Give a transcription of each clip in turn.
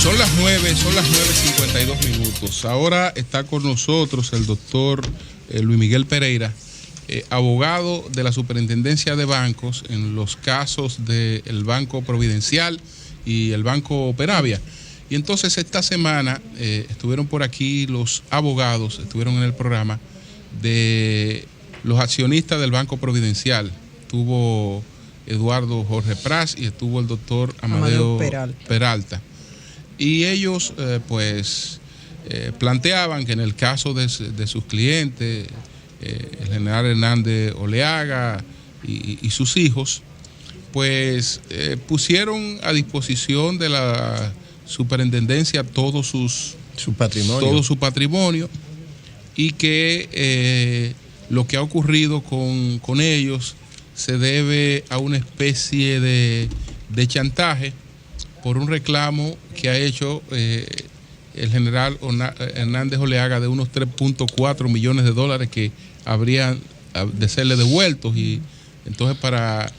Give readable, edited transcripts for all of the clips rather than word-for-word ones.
Son las 9:52. Ahora está con nosotros el doctor Luis Miguel Pereira, abogado de la Superintendencia de Bancos en los casos del Banco Providencial y el Banco Peravia. Y entonces esta semana estuvieron por aquí los abogados, estuvieron en el programa de los accionistas del Banco Providencial. Estuvo Eduardo Jorge Pras y estuvo el doctor Amadeo Peralta. Y ellos planteaban que en el caso de sus clientes, el general Hernández Oleaga y sus hijos, pusieron a disposición de la superintendencia todo su patrimonio, y que lo que ha ocurrido con ellos se debe a una especie de chantaje por un reclamo que ha hecho el general Hernández Oleaga de unos $3.4 millones que habrían de serle devueltos, y entonces para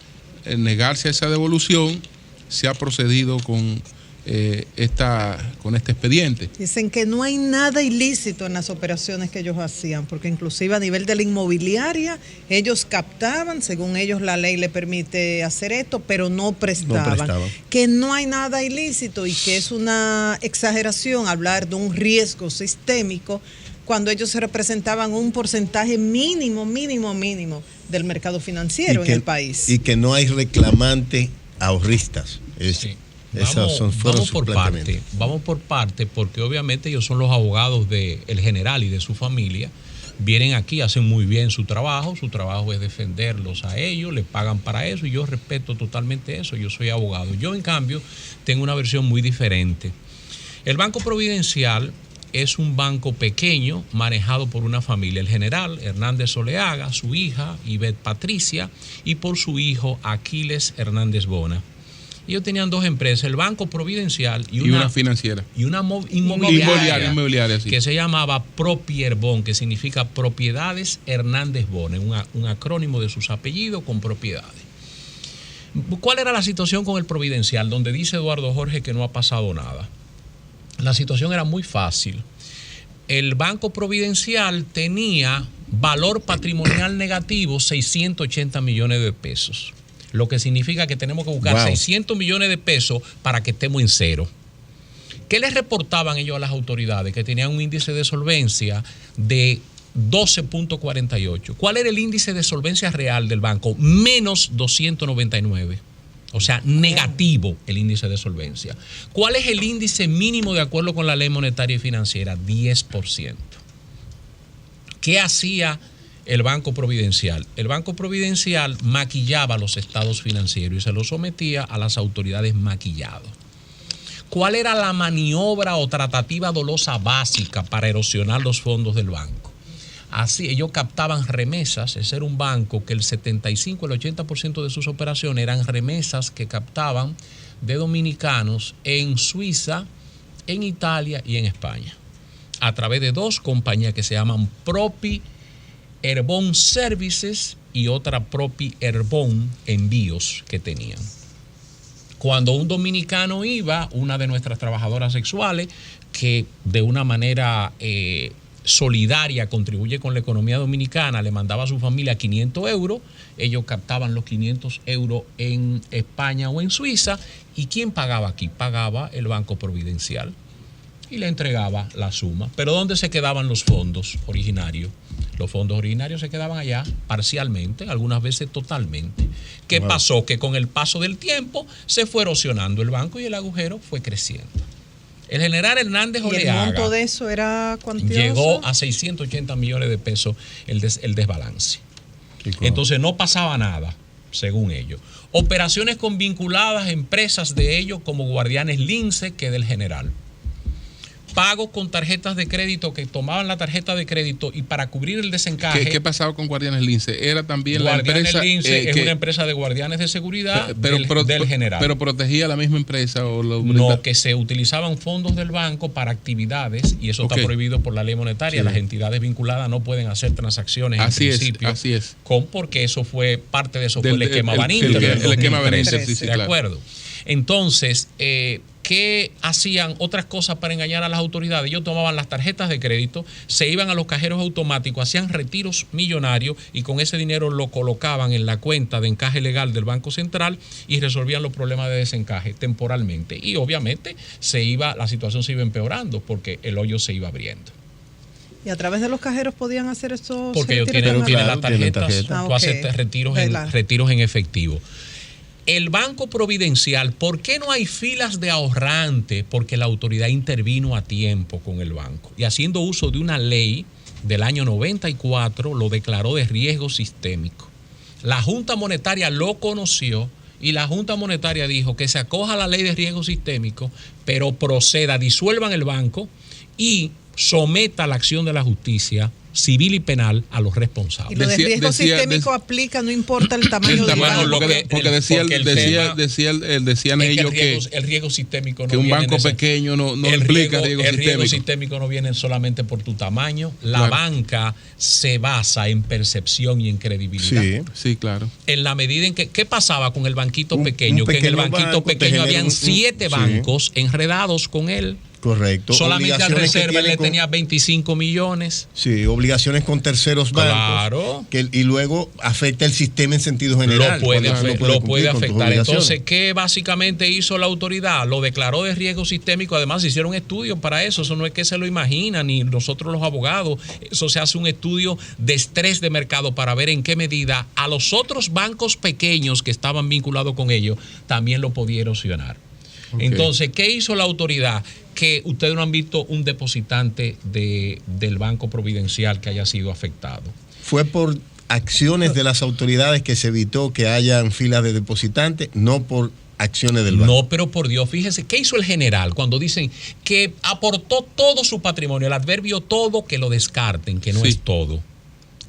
negarse a esa devolución se ha procedido con este expediente. Dicen que no hay nada ilícito en las operaciones que ellos hacían, porque inclusive a nivel de la inmobiliaria ellos captaban, según ellos la ley le permite hacer esto, pero no prestaban. Que no hay nada ilícito y que es una exageración hablar de un riesgo sistémico cuando ellos se representaban un porcentaje mínimo del mercado financiero en el país. Y que no hay reclamantes ahorristas. Sí. Vamos por parte, porque obviamente ellos son los abogados del general y de su familia. Vienen aquí, hacen muy bien su trabajo es defenderlos a ellos, les pagan para eso y yo respeto totalmente eso, yo soy abogado. Yo en cambio tengo una versión muy diferente. El Banco Providencial es un banco pequeño manejado por una familia, el general Hernández Oleaga, su hija Ivette Patricia y por su hijo Aquiles Hernández Bona. Ellos tenían dos empresas, el Banco Providencial y una financiera. Y una inmobiliaria sí, que se llamaba Propierbon, que significa Propiedades Hernández Bona, un acrónimo de sus apellidos con propiedades. ¿Cuál era la situación con el Providencial? Donde dice Eduardo Jorge que no ha pasado nada. La situación era muy fácil. El Banco Providencial tenía valor patrimonial negativo 680 millones de pesos. Lo que significa que tenemos que buscar 600 millones de pesos para que estemos en cero. ¿Qué les reportaban ellos a las autoridades? Que tenían un índice de solvencia de 12.48. ¿Cuál era el índice de solvencia real del banco? Menos 299. O sea, negativo el índice de solvencia. ¿Cuál es el índice mínimo de acuerdo con la ley monetaria y financiera? 10%. ¿Qué hacía el Banco Providencial? El Banco Providencial maquillaba los estados financieros y se los sometía a las autoridades maquillados. ¿Cuál era la maniobra o tratativa dolosa básica para erosionar los fondos del banco? Así, ellos captaban remesas. Ese era un banco que el 75, el 80% de sus operaciones eran remesas que captaban de dominicanos en Suiza, en Italia y en España, a través de dos compañías que se llaman Propierbon Services y otra Propierbon Envíos que tenían. Cuando un dominicano iba, una de nuestras trabajadoras sexuales, que de una manera solidaria contribuye con la economía dominicana, le mandaba a su familia 500 euros, ellos captaban los 500 euros en España o en Suiza, ¿y quién pagaba aquí? Pagaba el Banco Providencial y le entregaba la suma. Pero ¿dónde se quedaban los fondos originarios? Los fondos originarios se quedaban allá parcialmente, algunas veces totalmente. ¿Qué pasó? Que con el paso del tiempo se fue erosionando el banco y el agujero fue creciendo. El general Hernández Oleaga, ¿el monto de eso era cuantioso? Llegó a 680 millones de pesos el desbalance. Entonces no pasaba nada, según ellos. Operaciones con vinculadas empresas de ellos como Guardianes Lince, que es del general. Pagos con tarjetas de crédito, que tomaban la tarjeta de crédito y para cubrir el desencaje. ¿Qué pasaba con Guardianes Lince? Era también Guardianes la empresa. Lince es una empresa de guardianes de seguridad del general. Pero protegía la misma empresa no, que se utilizaban fondos del banco para actividades y eso está prohibido por la ley monetaria. Sí. Las entidades vinculadas no pueden hacer transacciones así en principio. Así es. Porque eso fue parte de eso, fue el esquema Banínter. El esquema Banínter, ¿de acuerdo? Entonces, ¿qué hacían otras cosas para engañar a las autoridades? Ellos tomaban las tarjetas de crédito, se iban a los cajeros automáticos, hacían retiros millonarios y con ese dinero lo colocaban en la cuenta de encaje legal del Banco Central y resolvían los problemas de desencaje temporalmente. Y obviamente la situación se iba empeorando porque el hoyo se iba abriendo. ¿Y a través de los cajeros podían hacer esos? Porque ellos tienen las tarjetas, tú haces retiros en efectivo. El Banco Providencial, ¿por qué no hay filas de ahorrantes? Porque la autoridad intervino a tiempo con el banco y haciendo uso de una ley del año 94 lo declaró de riesgo sistémico. La Junta Monetaria lo conoció y la Junta Monetaria dijo que se acoja a la ley de riesgo sistémico, pero proceda, disuelvan el banco y someta la acción de la justicia civil y penal a los responsables. Y lo de riesgo sistémico aplica, no importa el tamaño del banco. Porque decían ellos que el riesgo sistémico no que un banco pequeño no implica riesgo sistémico. El riesgo sistémico no viene solamente por tu tamaño. La banca se basa en percepción y en credibilidad. Sí, claro. En la medida en que, ¿qué pasaba con el banquito pequeño? Que en el banquito pequeño habían 7 bancos enredados con él. Correcto. Solamente al Reserva le tenía 25 millones. Sí, obligaciones con terceros bancos. Claro. Y luego afecta el sistema en sentido general. Lo puede afectar. Entonces, ¿qué básicamente hizo la autoridad? Lo declaró de riesgo sistémico. Además, se hicieron estudios para eso. Eso no es que se lo imaginan, ni nosotros los abogados. Eso se hace un estudio de estrés de mercado para ver en qué medida a los otros bancos pequeños que estaban vinculados con ellos también lo podía erosionar. Okay. Entonces, ¿qué hizo la autoridad? Que ustedes no han visto un depositante del Banco Providencial que haya sido afectado. Fue por acciones de las autoridades que se evitó que hayan filas de depositantes, no por acciones del banco. No, pero por Dios, fíjense, ¿qué hizo el general cuando dicen que aportó todo su patrimonio? El adverbio todo, que lo descarten, que no es todo.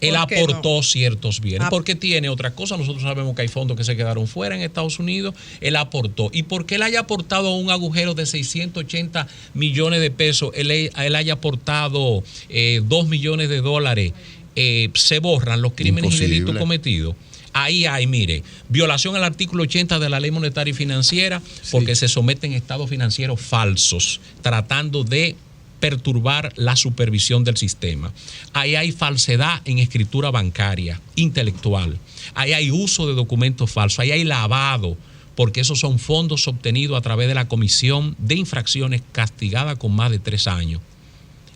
Él aportó ciertos bienes. Porque tiene otra cosa. Nosotros sabemos que hay fondos que se quedaron fuera en Estados Unidos. Él aportó. Y porque él haya aportado un agujero de 680 millones de pesos, él haya aportado $2 millones, se borran los crímenes y delitos cometidos. Ahí hay, mire, violación al artículo 80 de la Ley Monetaria y Financiera, porque se someten estados financieros falsos, tratando de perturbar la supervisión del sistema. Ahí hay falsedad en escritura bancaria, intelectual. Ahí hay uso de documentos falsos. Ahí hay lavado, porque esos son fondos obtenidos a través de la Comisión de Infracciones castigada con más de 3 años.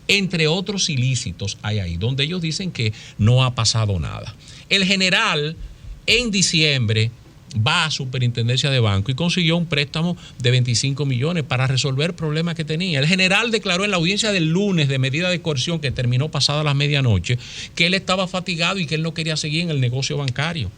Entre otros ilícitos hay ahí, donde ellos dicen que no ha pasado nada. El general, en diciembre, va a Superintendencia de Banco y consiguió un préstamo de 25 millones para resolver problemas que tenía. El general declaró en la audiencia del lunes de medida de coerción que terminó pasada las medianoche que él estaba fatigado y que él no quería seguir en el negocio bancario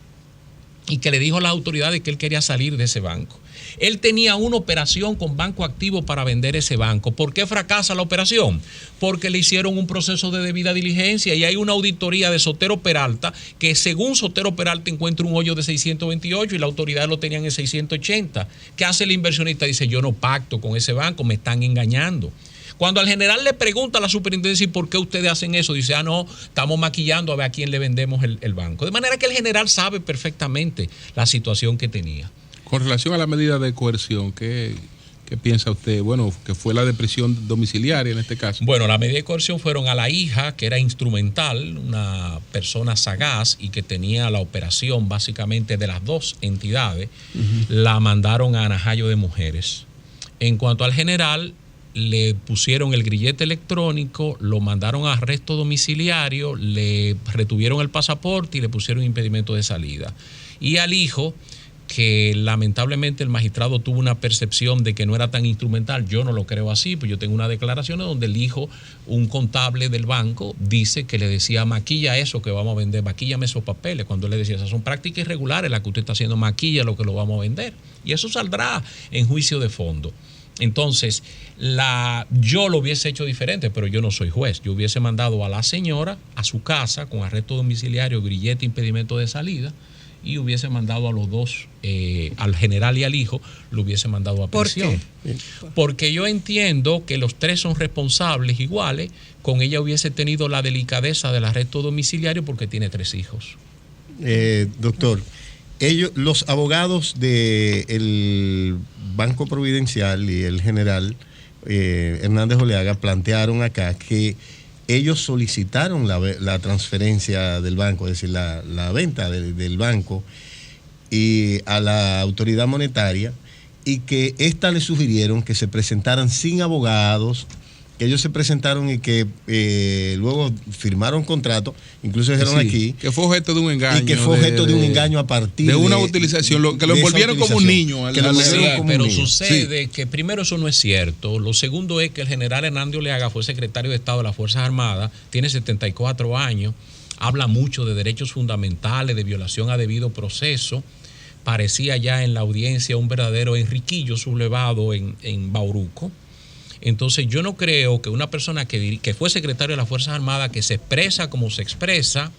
y que le dijo a las autoridades que él quería salir de ese banco. Él tenía una operación con Banco Activo para vender ese banco. ¿Por qué fracasa la operación? Porque le hicieron un proceso de debida diligencia y hay una auditoría de Sotero Peralta que según Sotero Peralta encuentra un hoyo de 628 y la autoridad lo tenían en 680. ¿Qué hace el inversionista? Dice, yo no pacto con ese banco, me están engañando. Cuando al general le pregunta a la superintendencia ¿por qué ustedes hacen eso? Dice, no, estamos maquillando a ver a quién le vendemos el banco. De manera que el general sabe perfectamente la situación que tenía. Con relación a la medida de coerción, ¿qué piensa usted? Bueno, que fue la de prisión domiciliaria en este caso. Bueno, la medida de coerción fueron a la hija, que era instrumental, una persona sagaz y que tenía la operación básicamente de las dos entidades, la mandaron a Anajayo de Mujeres. En cuanto al general, le pusieron el grillete electrónico, lo mandaron a arresto domiciliario, le retuvieron el pasaporte y le pusieron impedimento de salida. Y al hijo, que lamentablemente el magistrado tuvo una percepción de que no era tan instrumental, yo no lo creo así, pues yo tengo una declaración donde el hijo, un contable del banco, dice que le decía, maquilla eso que vamos a vender, maquíllame esos papeles, cuando él le decía, esas son prácticas irregulares las que usted está haciendo, maquilla lo que lo vamos a vender. Y eso saldrá en juicio de fondo. Entonces, yo lo hubiese hecho diferente, pero yo no soy juez. Yo hubiese mandado a la señora a su casa con arresto domiciliario, grillete, impedimento de salida, y hubiese mandado a los dos, al general y al hijo, lo hubiese mandado a prisión. ¿Por qué? Porque yo entiendo que los tres son responsables iguales. Con ella hubiese tenido la delicadeza del arresto domiciliario porque tiene 3 hijos. Doctor, los abogados del Banco Providencial y el general Hernández Oleaga plantearon acá que ellos solicitaron la transferencia del banco, es decir, la venta del banco y a la autoridad monetaria, y que ésta le sugirieron que se presentaran sin abogados, que ellos se presentaron y que luego firmaron contrato, incluso dijeron aquí que fue objeto de un engaño, y que fue objeto de un engaño a partir de una utilización, que lo envolvieron como un niño, pero sucede que primero eso no es cierto. Lo segundo es que el general Hernández Oleaga fue secretario de Estado de las Fuerzas Armadas, tiene 74 años, habla mucho de derechos fundamentales, de violación a debido proceso. Parecía ya en la audiencia un verdadero Enriquillo sublevado en Bauruco. Entonces yo no creo que una persona que fue secretario de las Fuerzas Armadas, que se expresa como se expresa,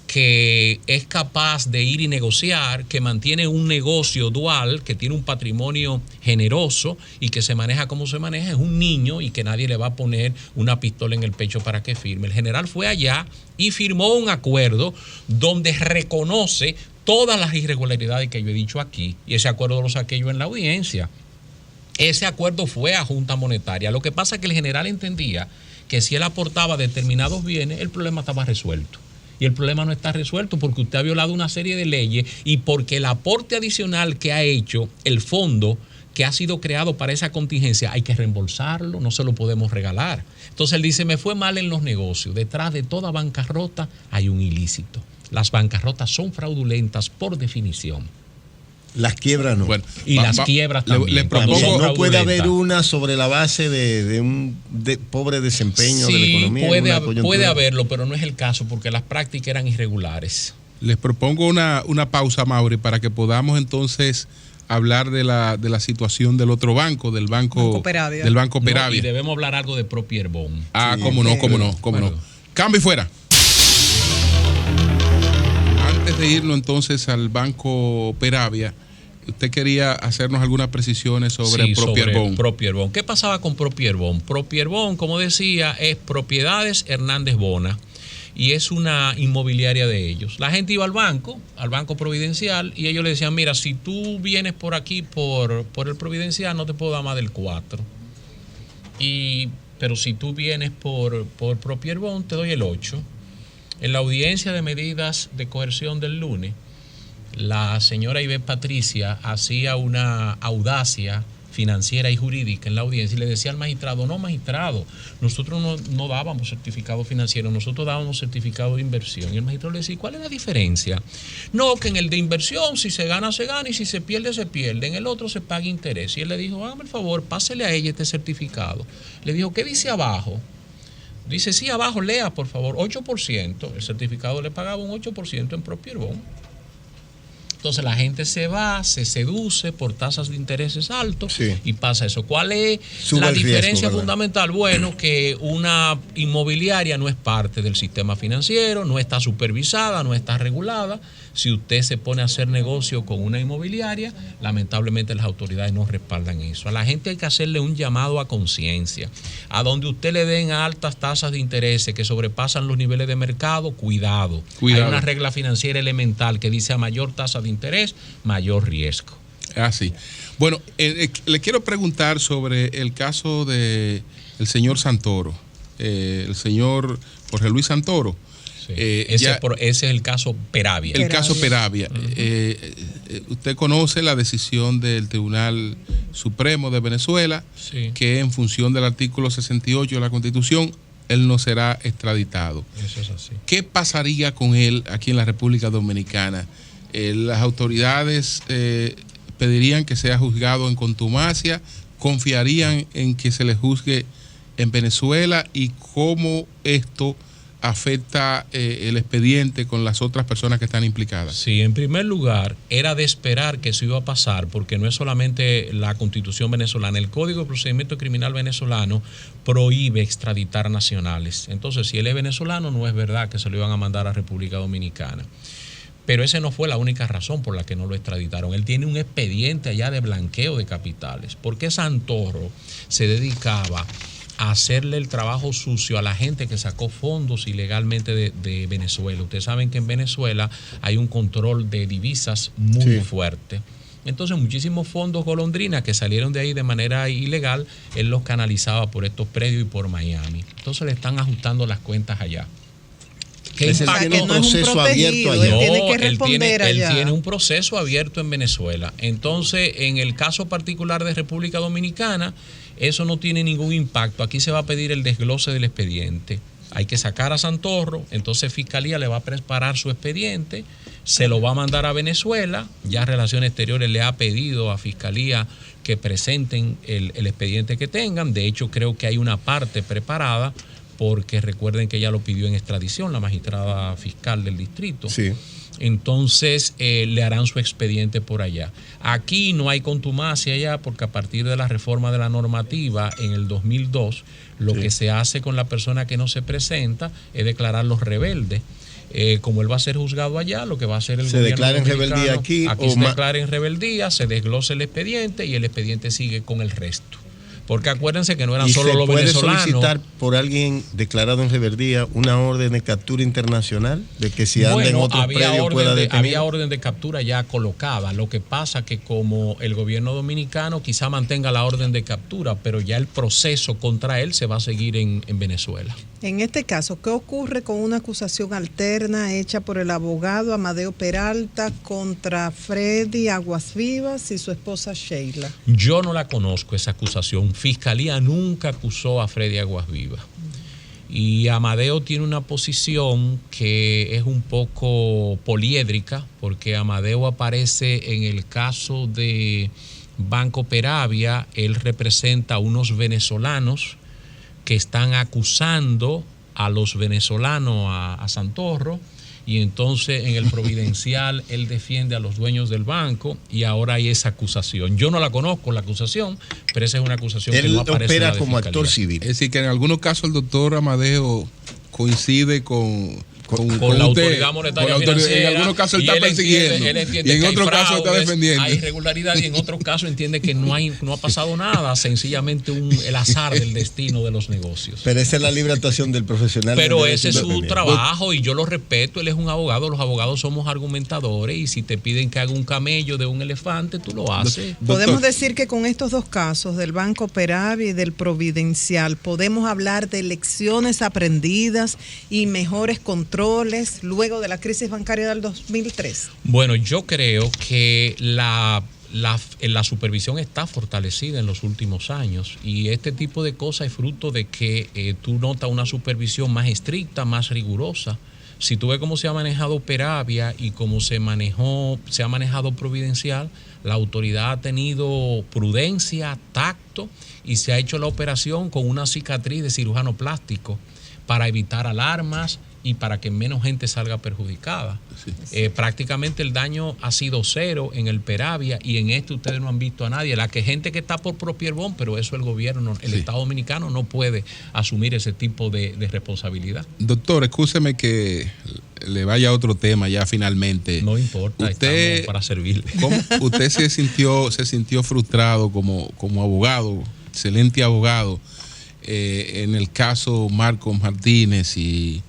que es capaz de ir y negociar, que mantiene un negocio dual, que tiene un patrimonio generoso y que se maneja como se maneja, es un niño y que nadie le va a poner una pistola en el pecho para que firme. El general fue allá y firmó un acuerdo donde reconoce todas las irregularidades que yo he dicho aquí, y ese acuerdo lo saqué yo en la audiencia. Ese acuerdo fue a Junta Monetaria. Lo que pasa es que el general entendía que si él aportaba determinados bienes, el problema estaba resuelto. Y el problema no está resuelto porque usted ha violado una serie de leyes y porque el aporte adicional que ha hecho el fondo que ha sido creado para esa contingencia hay que reembolsarlo, no se lo podemos regalar. Entonces él dice, me fue mal en los negocios. Detrás de toda bancarrota hay un ilícito. Las bancarrotas son fraudulentas por definición. Las quiebras no. Bueno, y las quiebras también. Le propongo, no puede haber una sobre la base de un pobre desempeño de la economía. Puede haberlo, pero no es el caso porque las prácticas eran irregulares. Les propongo una pausa, Mauri, para que podamos entonces hablar de la situación del otro banco, del Banco Peravia. Del Banco Peravia. Y debemos hablar algo de Propierbon. Cómo no. Cambio y fuera. Antes de irnos entonces al Banco Peravia, usted quería hacernos algunas precisiones sobre Propierbon. Propierbon. ¿Qué pasaba con Propierbon? Propierbon, como decía, es Propiedades Hernández Bona y es una inmobiliaria de ellos. La gente iba al Banco Providencial, y ellos le decían, mira, si tú vienes por aquí por el Providencial, no te puedo dar más del 4. Pero si tú vienes por Propierbon, te doy el 8. En la audiencia de medidas de coerción del lunes, la señora Ivette Patricia hacía una audacia financiera y jurídica en la audiencia y le decía al magistrado, no, magistrado, nosotros no dábamos certificado financiero, nosotros dábamos certificado de inversión. Y el magistrado le decía, ¿cuál es la diferencia? No, que en el de inversión, si se gana, se gana, y si se pierde, se pierde. En el otro se paga interés. Y él le dijo, hágame el favor, pásele a ella este certificado. Le dijo, ¿qué dice abajo? Dice, sí, abajo, lea, por favor, 8%. El certificado le pagaba un 8% en Propierbon. Entonces la gente se va, se seduce por tasas de intereses altos y pasa eso. ¿Cuál es la diferencia fundamental? Bueno, que una inmobiliaria no es parte del sistema financiero, no está supervisada, no está regulada. Si usted se pone a hacer negocio con una inmobiliaria, lamentablemente las autoridades no respaldan eso. A la gente hay que hacerle un llamado a conciencia. A donde usted le den altas tasas de intereses que sobrepasan los niveles de mercado, cuidado. Hay una regla financiera elemental que dice a mayor tasa de interés, mayor riesgo. Así. Bueno, le quiero preguntar sobre el caso del señor Santoro, el señor Jorge Luis Santoro. Sí. Ese es el caso Peravia. El caso Peravia. Usted conoce la decisión del Tribunal Supremo de Venezuela, que en función del artículo 68 de la Constitución, él no será extraditado. Eso es así. ¿Qué pasaría con él aquí en la República Dominicana? Las autoridades pedirían que sea juzgado en contumacia, confiarían en que se le juzgue en Venezuela, y cómo esto afecta el expediente con las otras personas que están implicadas. Sí, en primer lugar, era de esperar que eso iba a pasar, porque no es solamente la Constitución venezolana, el Código de Procedimiento Criminal venezolano prohíbe extraditar nacionales. Entonces, si él es venezolano, no es verdad que se lo iban a mandar a República Dominicana. Pero esa no fue la única razón por la que no lo extraditaron. Él tiene un expediente allá de blanqueo de capitales, porque Santoro se dedicaba hacerle el trabajo sucio a la gente que sacó fondos ilegalmente de Venezuela. Ustedes saben que en Venezuela hay un control de divisas muy fuerte. Entonces muchísimos fondos golondrinas que salieron de ahí de manera ilegal, él los canalizaba por estos predios y por Miami. Entonces le están ajustando las cuentas allá. Él tiene un proceso abierto allá. Él tiene que responder allá. Él tiene un proceso abierto en Venezuela. Entonces, en el caso particular de República Dominicana, eso no tiene ningún impacto. Aquí se va a pedir el desglose del expediente. Hay que sacar a Santorro, entonces Fiscalía le va a preparar su expediente, se lo va a mandar a Venezuela. Ya Relaciones Exteriores le ha pedido a Fiscalía que presenten el expediente que tengan. De hecho, creo que hay una parte preparada, porque recuerden que ella lo pidió en extradición, la magistrada fiscal del distrito. Sí. Entonces le harán su expediente por allá. Aquí no hay contumacia ya, porque a partir de la reforma de la normativa en el 2002, lo que se hace con la persona que no se presenta es declararlos rebeldes. Como él va a ser juzgado allá, lo que va a hacer el gobierno declara en rebeldía aquí se declara en rebeldía, se desglosa el expediente y el expediente sigue con el resto. Porque acuérdense que no eran solo los venezolanos. ¿Y se puede solicitar por alguien declarado en rebeldía una orden de captura internacional? De que si anda en otro predio pueda detener. Había orden de captura ya colocada. Lo que pasa que como el gobierno dominicano quizá mantenga la orden de captura, pero ya el proceso contra él se va a seguir en Venezuela. En este caso, ¿qué ocurre con una acusación alterna hecha por el abogado Amadeo Peralta contra Freddy Aguasvivas y su esposa Sheila? Yo no la conozco, esa acusación. Fiscalía nunca acusó a Freddy Aguasvivas. Y Amadeo tiene una posición que es un poco poliédrica, porque Amadeo aparece en el caso de Banco Peravia. Él representa a unos venezolanos que están acusando a los venezolanos, a Santorro, y entonces en el Providencial él defiende a los dueños del banco y ahora hay esa acusación. Yo no la conozco, la acusación, pero esa es una acusación que no aparece en la de como Fiscalía. Actor civil. Es decir, que en algunos casos el doctor Amadeo coincide con la autoridad monetaria financiera. En algunos casos él está persiguiendo. Él entiende y en que otros casos está fraudes, defendiendo. Hay irregularidad y en otros casos entiende que no ha pasado nada, sencillamente el azar del destino de los negocios. Pero esa es la libre actuación del profesional. Pero ese es su trabajo y yo lo respeto. Él es un abogado, los abogados somos argumentadores y si te piden que haga un camello de un elefante, tú lo haces. Podemos decir que con estos dos casos del Banco Peravia y del Providencial podemos hablar de lecciones aprendidas y mejores controles luego de la crisis bancaria del 2003? Bueno, yo creo que la supervisión está fortalecida en los últimos años y este tipo de cosas es fruto de que tú notas una supervisión más estricta, más rigurosa. Si tú ves cómo se ha manejado Peravia y cómo se ha manejado Providencial, la autoridad ha tenido prudencia, tacto y se ha hecho la operación con una cicatriz de cirujano plástico para evitar alarmas y para que menos gente salga perjudicada. Sí. Prácticamente el daño ha sido cero en el Peravia y en este ustedes no han visto a nadie. La gente que está por Propierbón, pero eso el gobierno, el Estado Dominicano no puede asumir ese tipo de responsabilidad. Doctor, escúcheme que le vaya a otro tema ya finalmente. No importa, estamos para servirle. ¿Usted se sintió frustrado como abogado, excelente abogado, en el caso Marcos Martínez y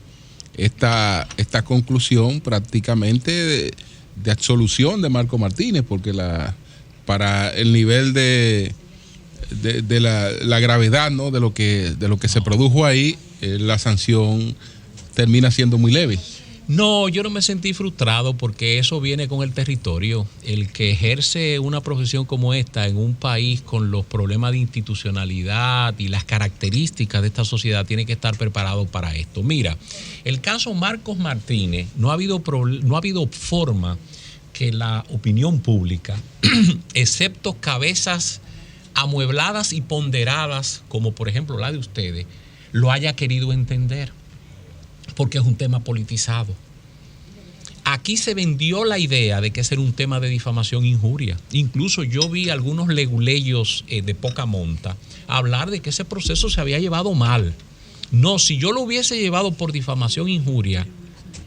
esta conclusión prácticamente de absolución de Marcos Martínez, porque para el nivel de la gravedad, ¿no?, de lo que se produjo ahí, la sanción termina siendo muy leve? No, yo no me sentí frustrado porque eso viene con el territorio. El que ejerce una profesión como esta en un país con los problemas de institucionalidad y las características de esta sociedad tiene que estar preparado para esto. Mira, el caso Marcos Martínez, no ha habido forma que la opinión pública, excepto cabezas amuebladas y ponderadas, como por ejemplo la de ustedes, lo haya querido entender. Porque es un tema politizado. Aquí se vendió la idea de que ese era un tema de difamación e injuria. Incluso yo vi algunos leguleyos de poca monta hablar de que ese proceso se había llevado mal. No, si yo lo hubiese llevado por difamación e injuria,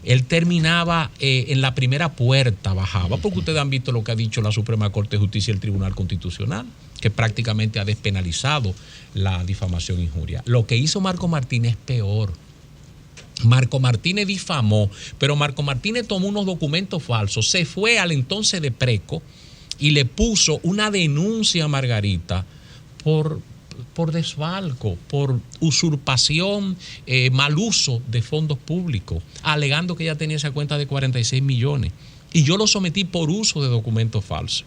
él terminaba en la primera puerta, bajaba, porque ustedes han visto lo que ha dicho la Suprema Corte de Justicia y el Tribunal Constitucional, que prácticamente ha despenalizado la difamación e injuria. Lo que hizo Marco Martínez es peor. Marco Martínez difamó, pero Marco Martínez tomó unos documentos falsos, se fue al entonces de Preco y le puso una denuncia a Margarita por desfalco, por usurpación, mal uso de fondos públicos, alegando que ella tenía esa cuenta de 46 millones. Y yo lo sometí por uso de documentos falsos.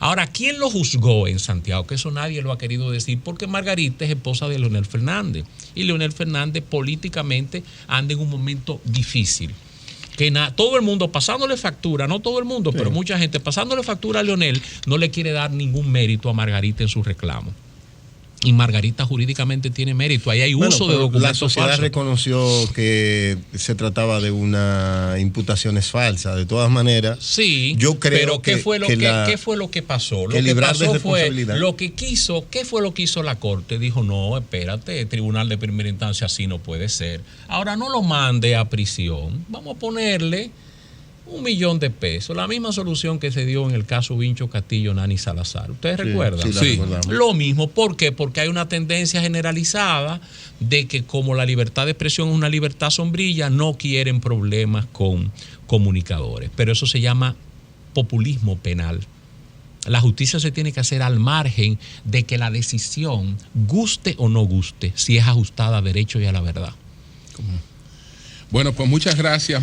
Ahora, ¿quién lo juzgó en Santiago? Que eso nadie lo ha querido decir, porque Margarita es esposa de Leonel Fernández. Y Leonel Fernández políticamente anda en un momento difícil. Que todo el mundo pasándole factura, no todo el mundo, pero mucha gente pasándole factura a Leonel, no le quiere dar ningún mérito a Margarita en su reclamo. Y Margarita jurídicamente tiene mérito. Ahí hay uso de documentos falsos. La sociedad reconoció que se trataba de una imputaciones falsas. De todas maneras, sí, yo creo pero ¿qué fue lo que pasó? Lo que pasó fue ¿qué fue lo que hizo la Corte? Dijo, no, espérate, el Tribunal de Primera Instancia así no puede ser. Ahora no lo mande a prisión. Vamos a ponerle $1 millón de pesos, la misma solución que se dio en el caso Vincho Castillo, Nani Salazar. ¿Ustedes recuerdan? Sí. Lo mismo, ¿por qué? Porque hay una tendencia generalizada de que como la libertad de expresión es una libertad sombrilla, no quieren problemas con comunicadores. Pero eso se llama populismo penal. La justicia se tiene que hacer al margen de que la decisión, guste o no guste, si es ajustada a derecho y a la verdad. Bueno, pues muchas gracias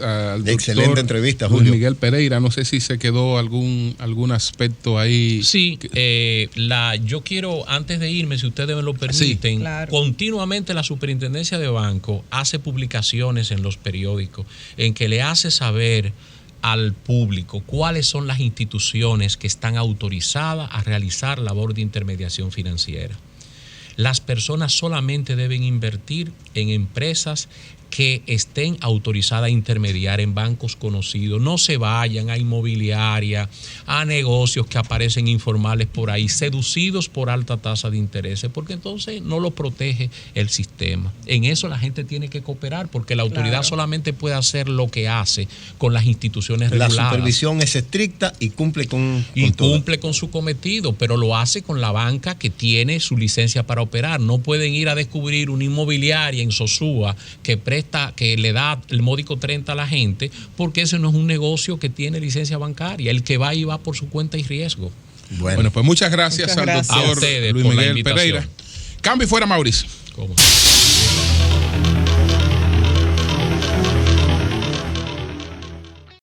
al doctor excelente entrevista, Julio. Luis Miguel Pereira. No sé si se quedó algún aspecto ahí. Sí, yo quiero, antes de irme, si ustedes me lo permiten, claro. Continuamente la Superintendencia de Banco hace publicaciones en los periódicos en que le hace saber al público cuáles son las instituciones que están autorizadas a realizar labor de intermediación financiera. Las personas solamente deben invertir en empresas que estén autorizadas a intermediar en bancos conocidos. No se vayan a inmobiliaria, a negocios que aparecen informales por ahí, seducidos por alta tasa de interés, porque entonces no lo protege el sistema. En eso la gente tiene que cooperar, porque la autoridad solamente puede hacer lo que hace con las instituciones reguladas. La supervisión es estricta y cumple con su cometido, pero lo hace con la banca que tiene su licencia para operar. No pueden ir a descubrir una inmobiliaria en Sosúa que le da el módico 30 a la gente, porque ese no es un negocio que tiene licencia bancaria. El que va ahí va por su cuenta y riesgo. Bueno, pues muchas gracias al doctor Luis Miguel Pereira. Cambio y fuera, Mauricio. ¿Cómo?